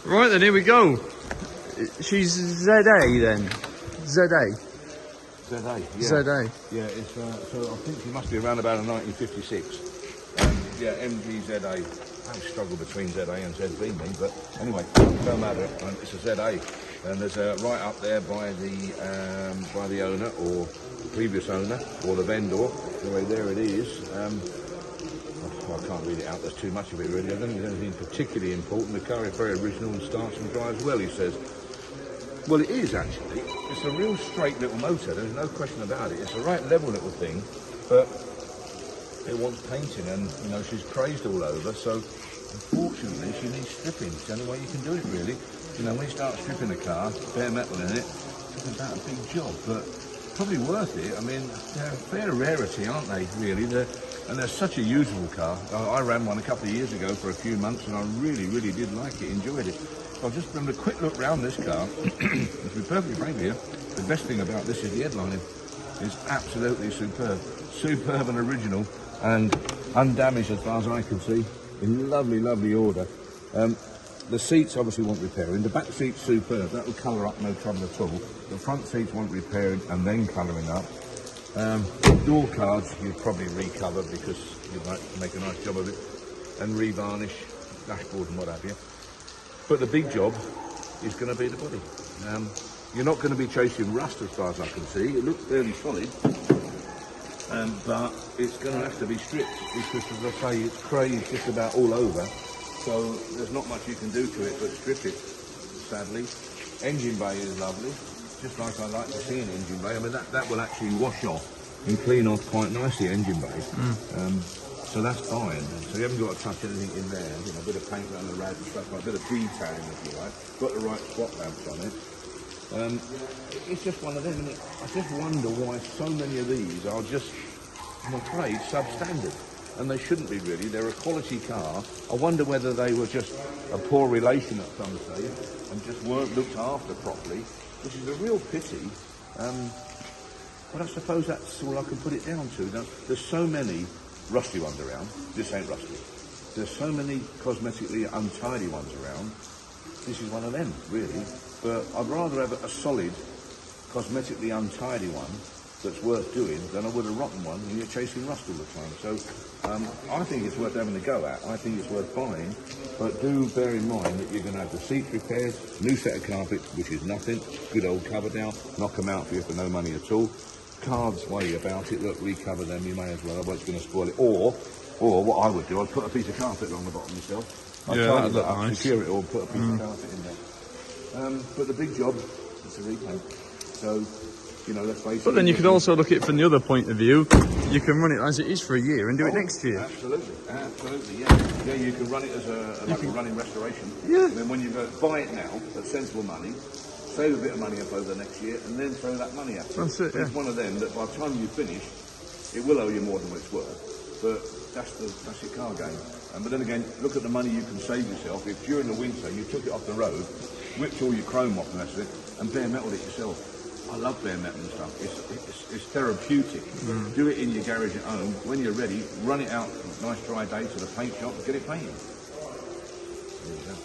Right then, here we go. She's ZA then. ZA. ZA, yeah. ZA. Yeah, it's so I think she must be around about a 1956. Yeah, MGZA. I struggle between ZA and ZB, me, but anyway, no matter. It's a ZA, and there's a right up there by the owner or previous owner or the vendor. Anyway, there it is. I can't read it out. There's too much of it really. I don't think there's anything particularly important. The car is very original and starts and drives well, he says. Well, it is actually. It's a real straight little motor. There's no question about it. It's a right level little thing, but it wants painting, and you know she's crazed all over. So unfortunately, she needs stripping. It's the only way you can do it, really. You know, when you start stripping a car, bare metal in it, it's about a big job, but probably worth it. I mean, they're a fair rarity, aren't they? Really, and they're such a usable car. I ran one a couple of years ago for a few months, and I really, really did like it. Enjoyed it. I've just done a quick look round this car. To be perfectly frank here, the best thing about this is the headlining. It's absolutely superb. Superb and original and undamaged as far as I can see. In lovely, lovely order. The seats obviously want repairing. The back seat's superb. That will colour up, no trouble at all. The front seats want repairing and then colouring up. Door cards you'd probably recover because you'd like to make a nice job of it and revarnish dashboard and what have you. But the big job is going to be the body. You're not going to be chasing rust as far as I can see. It looks fairly solid, but it's going to have to be stripped because, as I say, it's crazed just about all over. So there's not much you can do to it but strip it, sadly. Engine bay is lovely, just like I like to see an engine bay. I mean, that will actually wash off and clean off quite nicely, engine bay. So that's fine. So you haven't got to touch anything in there. You know, a bit of paint around the rad and stuff like that, a bit of detailing if you like. Got the right spot lamps on it. It's just one of them, and I just wonder why so many of these are just, I'm afraid, substandard. And they shouldn't be really. They're a quality car. I wonder whether they were just a poor relation at some stage and just weren't looked after properly, which is a real pity. But I suppose that's all I can put it down to. Now, there's so many rusty ones around. This ain't rusty. There's so many cosmetically untidy ones around. This is one of them, really. But I'd rather have a solid, cosmetically untidy one that's worth doing than I would a rotten one when you're chasing rust all the time. So I think it's worth having a go at. I think it's worth buying. But do bear in mind that you're going to have the seats repaired, new set of carpets, which is nothing, good old cover down, knock them out for you for no money at all. Cards worry about it, look, recover them, you may as well, otherwise it's going to spoil it. Or what I would do, I'd put a piece of carpet along the bottom myself. I'd tidy that up, nice. Secure it all, put a piece of carpet in there. But the big job is to repaint. So, you know, let's face it. But then you could also look at it from the other point of view. You can run it as it is for a year and do it next year. Absolutely, yeah. Yeah, you can run it as a running restoration. Yeah. And then when you buy it now at sensible money, save a bit of money up over the next year, and then throw that money at it. That's it, yeah. It's one of them that by the time you finish, it will owe you more than what it's worth. But that's the classic car game. But then again, look at the money you can save yourself if during the winter you took it off the road, whipped all your chrome off and the rest of it, and bare metaled it yourself. I love bare metal and stuff. It's therapeutic. Do it in your garage at home. When you're ready, run it out, nice dry day to the paint shop, and get it painted. There you go.